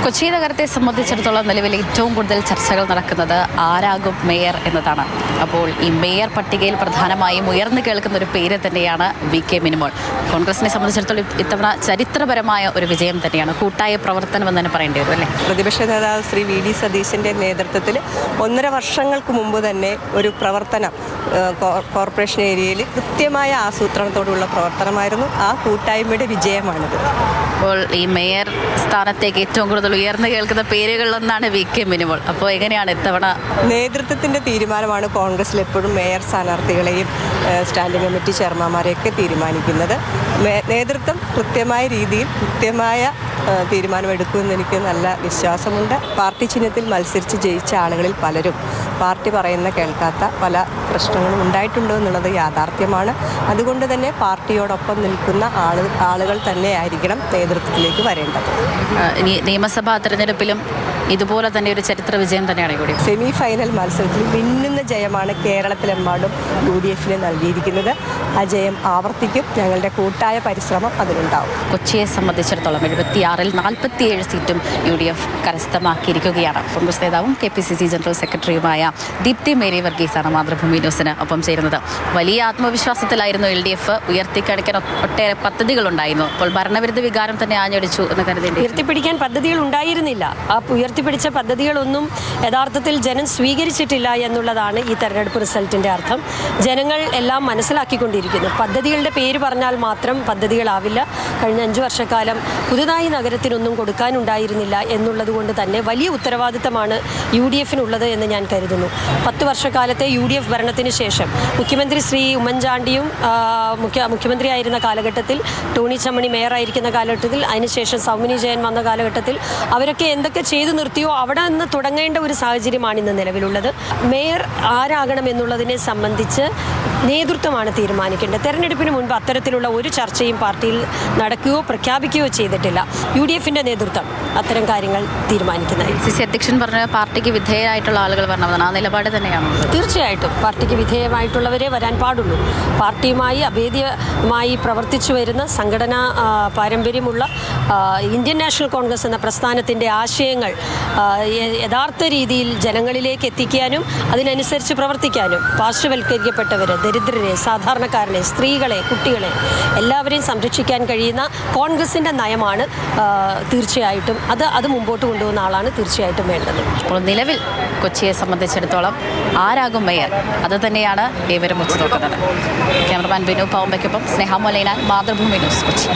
കൊച്ചി നഗരത്തെ സംബന്ധിച്ചിടത്തോളം നിലവിൽ ഏറ്റവും കൂടുതൽ ചർച്ചകൾ നടക്കുന്നത് ആരാകും മേയർ എന്നതാണ്. അപ്പോൾ ഈ മേയർ പട്ടികയിൽ പ്രധാനമായും ഉയർന്നു കേൾക്കുന്ന ഒരു പേര് തന്നെയാണ് വി.കെ. മിനിമോൾ. കോൺഗ്രസിനെ സംബന്ധിച്ചിടത്തോളം ഇത്തവണ ചരിത്രപരമായ ഒരു വിജയം തന്നെയാണ്, കൂട്ടായ പ്രവർത്തനം എന്ന് തന്നെ പറയേണ്ടി വരും അല്ലേ? പ്രതിപക്ഷ നേതാവ് ശ്രീ വി.ഡി. സതീശൻ്റെ നേതൃത്വത്തിൽ 1.5 വർഷങ്ങൾക്ക് മുമ്പ് തന്നെ ഒരു പ്രവർത്തനം കോർപ്പറേഷൻ ഏരിയയിൽ കൃത്യമായ ആസൂത്രണത്തോടുള്ള പ്രവർത്തനമായിരുന്നു. ആ കൂട്ടായ്മയുടെ വിജയമാണിത്. അപ്പോൾ ഈ മേയർ സ്ഥാനത്തേക്ക് ഏറ്റവും കൂടുതൽ ഉയർന്നു കേൾക്കുന്ന പേരുകളിലൊന്നാണ് വി.കെ. മിനിമോൾ. അപ്പോൾ എങ്ങനെയാണ് ഇത്തവണ? നേതൃത്വത്തിൻ്റെ തീരുമാനമാണ് കോൺഗ്രസിൽ എപ്പോഴും മേയർ സ്ഥാനാർത്ഥികളെയും സ്റ്റാൻഡിംഗ് കമ്മിറ്റി ചെയർമാന്മാരെയൊക്കെ തീരുമാനിക്കുന്നത്. നേതൃത്വം കൃത്യമായ രീതിയിൽ കൃത്യമായ തീരുമാനമെടുക്കുമെന്ന് എനിക്ക് നല്ല വിശ്വാസമുണ്ട്. പാർട്ടി ചിഹ്നത്തിൽ മത്സരിച്ച് ജയിച്ച ആളുകളിൽ പലരും പാർട്ടി പറയുന്ന കേൾക്കാത്ത പല പ്രശ്നങ്ങളും ഉണ്ടായിട്ടുണ്ടോ എന്നുള്ളത് യാഥാർത്ഥ്യമാണ്. അതുകൊണ്ട് തന്നെ പാർട്ടിയോടൊപ്പം നിൽക്കുന്ന ആളുകൾ തന്നെയായിരിക്കണം നേതൃത്വത്തിലേക്ക് വരേണ്ടത്. ഇനി നിയമസഭാ തെരഞ്ഞെടുപ്പിലും ഇതുപോലെ തന്നെ ഒരു ചരിത്ര വിജയം തന്നെയാണ് കൂടി. സെമി ഫൈനൽ മത്സരത്തിൽ മിന്നുന്ന ജയമാണ് കേരളത്തിലെമ്പാടും UDF നൽകിയിരിക്കുന്നത്. ആ ജയം ആവർത്തിക്കും. ഞങ്ങളുടെ കൂട്ടായ പരിശ്രമം അതിലുണ്ടാവും. കൊച്ചിയെ സംബന്ധിച്ചിടത്തോളം 76-ൽ 47 സീറ്റും UDF കരസ്ഥമാക്കിയിരിക്കുകയാണ്. കോൺഗ്രസ് നേതാവും KPCC ജനറൽ സെക്രട്ടറിയുമായ ദീപ്തി മേരി വർഗീസാണ് മാതൃഭൂമി ന്യൂസിന് ഒപ്പം ചേരുന്നത്. വലിയ ആത്മവിശ്വാസത്തിലായിരുന്നു LDF. ഉയർത്തിക്കാണിക്കാൻ ഒട്ടേറെ പദ്ധതികളുണ്ടായിരുന്നു. അപ്പോൾ ഭരണവിരുദ്ധ വികാരം തന്നെ ആഞ്ഞടിച്ചു എന്ന് കരുതേണ്ടി. ഉയർത്തിപ്പിടിക്കാൻ പദ്ധതികൾ ഉണ്ടായിരുന്നില്ല. ആ ഉയർത്തിപ്പിടിച്ച പദ്ധതികളൊന്നും യഥാർത്ഥത്തിൽ ജനം സ്വീകരിച്ചിട്ടില്ല എന്നുള്ളതാണ് ഈ തെരഞ്ഞെടുപ്പ് റിസൾട്ടിൻ്റെ അർത്ഥം. ജനങ്ങൾ എല്ലാം മനസ്സിലാക്കിക്കൊണ്ടിരിക്കുന്നു. പദ്ധതികളുടെ പേര് പറഞ്ഞാൽ മാത്രം പദ്ധതികളാവില്ല. കഴിഞ്ഞ 5 വർഷക്കാലം പുതുതായി നഗരത്തിനൊന്നും കൊടുക്കാനുണ്ടായിരുന്നില്ല എന്നുള്ളത് കൊണ്ട് തന്നെ വലിയ ഉത്തരവാദിത്തമാണ് UDFനുള്ളത് എന്ന് ഞാൻ കരുതുന്നു. 10 വർഷക്കാലത്തെ UDF ഭരണത്തിന് ശേഷം മുഖ്യമന്ത്രി ശ്രീ ഉമ്മൻചാണ്ടിയും മുഖ്യമന്ത്രിയായിരുന്ന കാലഘട്ടത്തിൽ, ടോണി ചമ്മണി മേയറായിരിക്കുന്ന കാലഘട്ടത്തിൽ, അതിനുശേഷം സൗമിനി ജയൻ വന്ന കാലഘട്ടത്തിൽ അവരൊക്കെ എന്തൊക്കെ ചെയ്തു നിർത്തിയോ അവിടെ നിന്ന് തുടങ്ങേണ്ട ഒരു സാഹചര്യമാണ് ഇന്ന് നിലവിലുള്ളത്. മേയർ ആരാകണം എന്നുള്ളതിനെ സംബന്ധിച്ച് നേതൃത്വമാണ് തീരുമാനിക്കേണ്ടത്. തെരഞ്ഞെടുപ്പിന് മുൻപ് അത്തരത്തിലുള്ള ഒരു ചർച്ചയും പാർട്ടിയിൽ നടക്കുകയോ പ്രഖ്യാപിക്കുകയോ ചെയ്തിട്ടില്ല. UDFന്റെ നേതൃത്വം അത്തരം കാര്യങ്ങൾ തീരുമാനിക്കുന്നത്. CC അധ്യക്ഷൻ പറഞ്ഞ പാർട്ടിക്ക് വിധേയരായിട്ടുള്ള ആളുകൾ പറഞ്ഞതാണ്. ആ നിലപാട് തന്നെയാണ്. തീർച്ചയായിട്ടും പാർട്ടിക്ക് വിധേയമായിട്ടുള്ളവരെ വരാൻ പാടുള്ളൂ. പാർട്ടിയുമായി അഭേദ്യമായി പ്രവർത്തിച്ചു വരുന്ന സംഘടനാ പാരമ്പര്യമുള്ള ഇന്ത്യൻ നാഷണൽ കോൺഗ്രസ് എന്ന പ്രസ്ഥാനത്തിൻ്റെ ആശയങ്ങൾ യഥാർത്ഥ രീതിയിൽ ജനങ്ങളിലേക്ക് എത്തിക്കാനും അതിനനുസരിച്ച് പ്രവർത്തിക്കാനും പാർശ്വവൽക്കരിക്കപ്പെട്ടവരെ, ദരിദ്രരെ, സാധാരണക്കാരനെ, സ്ത്രീകളെ, കുട്ടികളെ എല്ലാവരെയും സംരക്ഷിക്കാൻ കഴിയുന്ന കോൺഗ്രസിൻ്റെ നയമാണ് തീർച്ചയായിട്ടും അത് മുമ്പോട്ട് കൊണ്ടുപോകുന്ന ആളാണ് തീർച്ചയായിട്ടും വേണ്ടത്. അപ്പോൾ നിലവിൽ കൊച്ചിയെ സംബന്ധിച്ചിടത്തോളം ആരാകും മേയർ, അത് തന്നെയാണ് ഏവരും ഉറ്റുനോക്കുന്നത്. ക്യാമറമാൻ ബിനു പാവമ്പയ്ക്കൊപ്പം സ്നേഹ മൊലൈന, മാതൃഭൂമി ന്യൂസ്, കൊച്ചി.